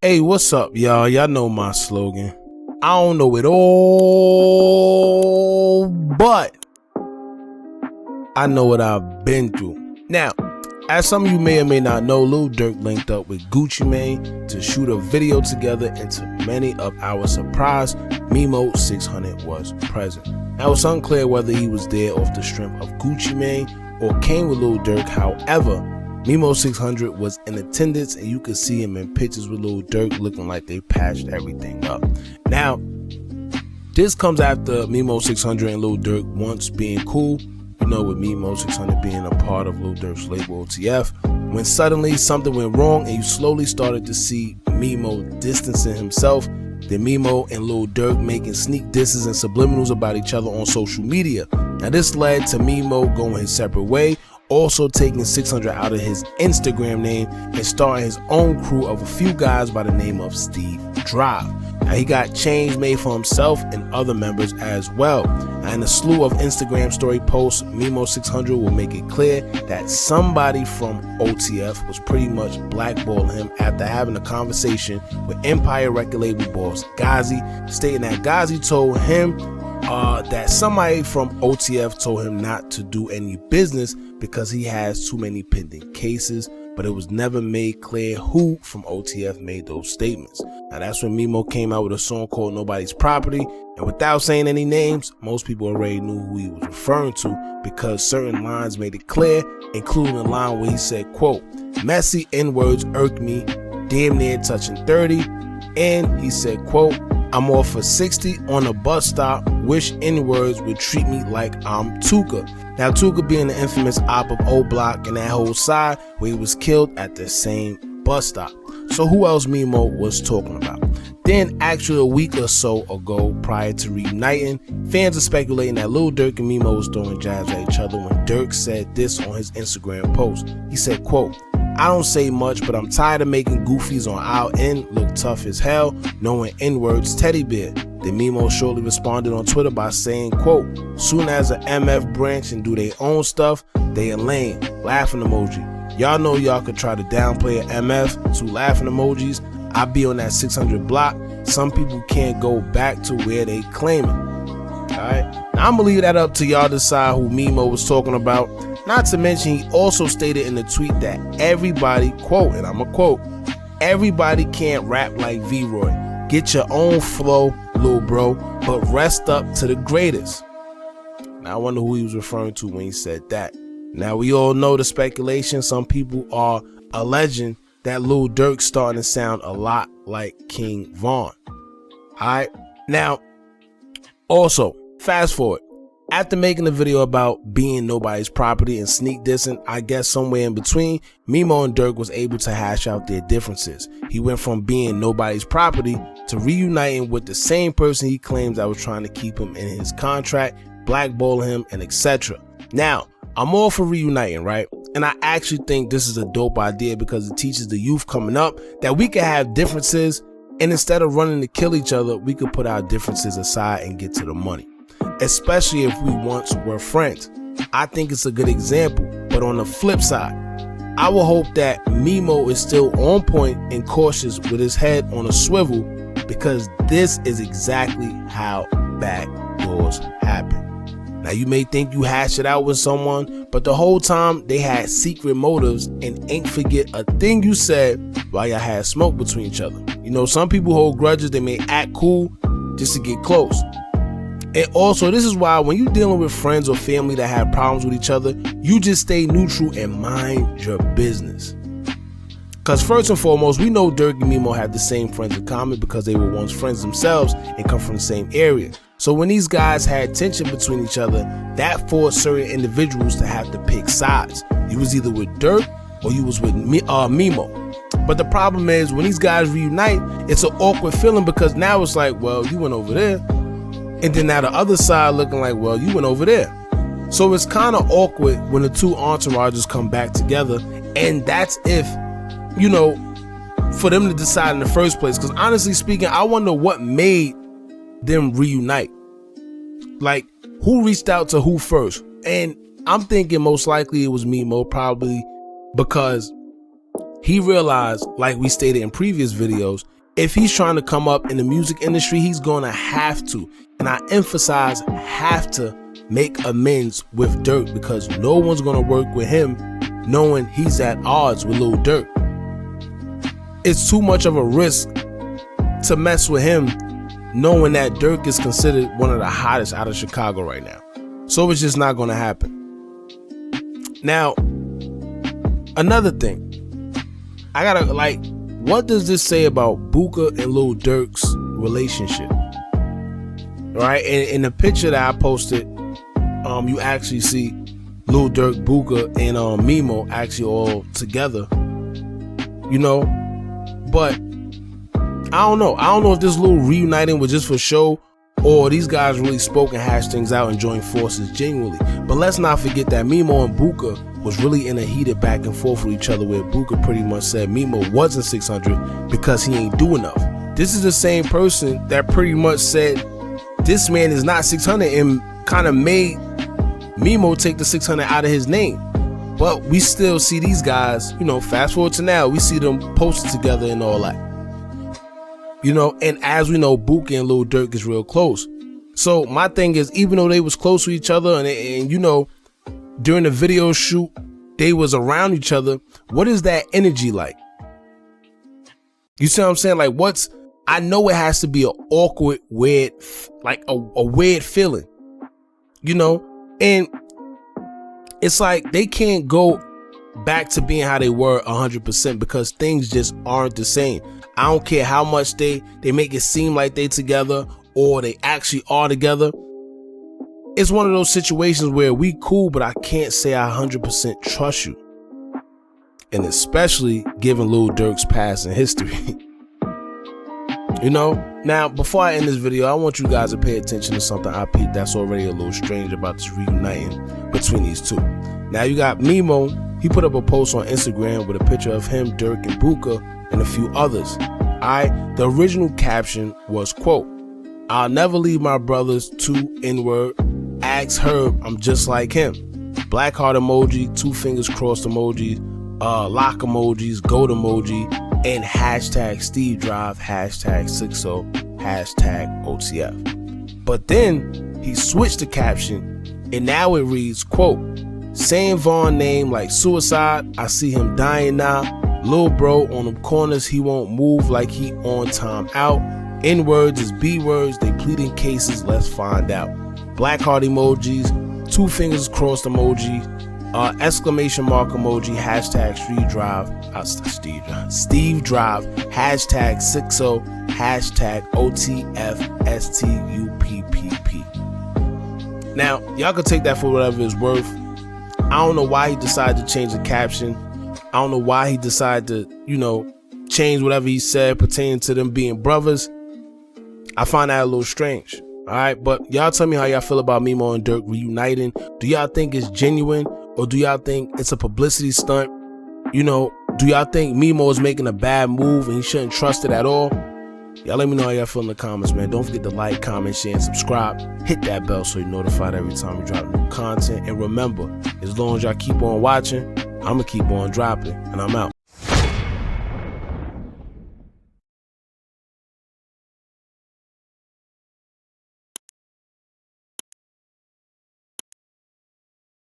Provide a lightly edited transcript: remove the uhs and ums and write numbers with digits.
Hey, what's up, y'all? Y'all know my slogan. I don't know it all, but I know what I've been through. Now, as some of you may or may not know, Lil Durk linked up with Gucci Mane to shoot a video together, and to many of our surprise, Memo600 was present. Now, it's unclear whether he was there off the strength of Gucci Mane or came with Lil Durk. However, Memo600 was in attendance, and you could see him in pictures with Lil Durk looking like they patched everything up. Now, this comes after Memo600 and Lil Durk once being cool, you know, with Memo600 being a part of Lil Durk's label OTF, when suddenly something went wrong and you slowly started to see Memo distancing himself, then Memo and Lil Durk making sneak disses and subliminals about each other on social media. Now, this led to Memo going his separate way, also taking 600 out of his Instagram name and starting his own crew of a few guys by the name of Steve Drive. Now, he got chains made for himself and other members as well. Now, in a slew of Instagram story posts, Memo600 will make it clear that somebody from OTF was pretty much blackballing him after having a conversation with Empire record label boss Ghazi, stating that Ghazi told him that somebody from OTF told him not to do any business because he has too many pending cases, but it was never made clear who from OTF made those statements. Now, that's when Memo came out with a song called Nobody's Property, and without saying any names, most people already knew who he was referring to because certain lines made it clear, including a line where he said, quote, "Messy N-words irk me, damn near touching 30, and he said, quote, "I'm off for 60 on a bus stop, wish N-words would treat me like I'm Hookah." Now, Hookah being the infamous op of O Block and that whole side where he was killed at the same bus stop. So who else Memo was talking about? Then, actually a week or so ago, prior to reuniting, fans are speculating that Lil Durk and Memo was throwing jabs at each other when Durk said this on his Instagram post. He said, quote, "I don't say much, but I'm tired of making goofies on our end look tough as hell, knowing N-words teddy bear." Then Memo shortly responded on Twitter by saying, quote, "Soon as a MF branch and do their own stuff, they are lame, laughing emoji. Y'all know y'all could try to downplay an MF, 2 laughing emojis. I be on that 600 block. Some people can't go back to where they claiming." Alright, now I'm gonna leave that up to y'all to decide who Memo was talking about. Not to mention, he also stated in the tweet that everybody, quote, and I'm a quote, "Everybody can't rap like V-Roy. Get your own flow, little bro, but rest up to the greatest." Now, I wonder who he was referring to when he said that. Now, we all know the speculation. Some people are alleging that Lil Durk starting to sound a lot like King Von. Alright, now, also, fast forward. After making a video about being nobody's property and sneak dissing, I guess somewhere in between, Memo and Durk was able to hash out their differences. He went from being nobody's property to reuniting with the same person he claims that was trying to keep him in his contract, blackballing him, and etc. Now, I'm all for reuniting, right? And I actually think this is a dope idea because it teaches the youth coming up that we can have differences, and instead of running to kill each other, we could put our differences aside and get to the money. Especially if we once were friends. I think it's a good example, but on the flip side, I will hope that Memo is still on point and cautious with his head on a swivel, because this is exactly how backdoors happen. Now, you may think you hash it out with someone, but the whole time they had secret motives and ain't forget a thing you said while y'all had smoke between each other. You know, some people hold grudges. They may act cool just to get close. And also, this is why when you're dealing with friends or family that have problems with each other, you just stay neutral and mind your business. Because first and foremost, we know Durk and Memo have the same friends in common because they were once friends themselves and come from the same area. So when these guys had tension between each other, that forced certain individuals to have to pick sides. You was either with Durk or you was with Memo. But the problem is, when these guys reunite, it's an awkward feeling because now it's like, well, you went over there. And then now the other side looking like, well, you went over there. So it's kind of awkward when the two entourages come back together. And that's if, you know, for them to decide in the first place. Because honestly speaking, I wonder what made them reunite. Like, who reached out to who first? And I'm thinking most likely it was Memo, probably because he realized, like we stated in previous videos, if he's trying to come up in the music industry, he's gonna have to, and I emphasize have to, make amends with Durk, because no one's gonna work with him knowing he's at odds with Lil Durk. It's too much of a risk to mess with him knowing that Durk is considered one of the hottest out of Chicago right now. So it's just not gonna happen. Now, another thing, I gotta, like, what does this say about Hookah and Lil Durk's relationship? Right? In the picture that I posted, you actually see Lil Durk, Hookah, and Memo actually all together. You know? But I don't know. I don't know if this little reuniting was just for show, or these guys really spoke and hashed things out and joined forces genuinely. But let's not forget that Memo and Hookah was really in a heated back and forth with each other, where Hookah pretty much said Memo wasn't 600 because he ain't do enough. This is the same person that pretty much said this man is not 600 and kind of made Memo take the 600 out of his name. But we still see these guys, you know, fast forward to now, we see them posted together and all that. You know, and as we know, Hookah and Lil Durk is real close. So my thing is, even though they was close to each other and you know, during the video shoot, they was around each other, what is that energy like? You see what I'm saying? Like, I know it has to be an awkward, weird, like a weird feeling, you know? And it's like they can't go back to being how they were 100% because things just aren't the same. I don't care how much they make it seem like they together or they actually are together. It's one of those situations where we cool, but I can't say I 100% trust you. And especially given Lil Durk's past and history. You know? Now, before I end this video, I want you guys to pay attention to something I peeped that's already a little strange about this reuniting between these two. Now, you got Memo. He put up a post on Instagram with a picture of him, Durk, and Hookah, and a few others. The original caption was, quote, "I'll never leave my brothers, 2 N-word. Ask Herb, I'm just like him." Black heart emoji, 2 fingers crossed emoji, lock emojis, goat emoji, and hashtag Steve Drive, hashtag 60, hashtag OTF. But then he switched the caption and now it reads, quote, "Saying Vaughn name like suicide. I see him dying now. Lil bro on them corners, he won't move like he on time out. N-words is B-words, they pleading cases, let's find out." Black heart emojis, 2 fingers crossed emoji, exclamation mark emoji, hashtag Steve Drive, Steve Drive, hashtag 60, hashtag OTF STUPPP. Now, y'all can take that for whatever it's worth. I don't know why he decided to change the caption. I don't know why he decided to, you know, change whatever he said pertaining to them being brothers. I find that a little strange. All right, but y'all tell me how y'all feel about Memo and Dirk reuniting. Do y'all think it's genuine, or do y'all think it's a publicity stunt? You know, do y'all think Memo is making a bad move and he shouldn't trust it at all? Y'all let me know how y'all feel in the comments, man. Don't forget to like, comment, share, and subscribe. Hit that bell so you're notified every time we drop new content. And remember, as long as y'all keep on watching, I'm gonna keep on dropping, and I'm out.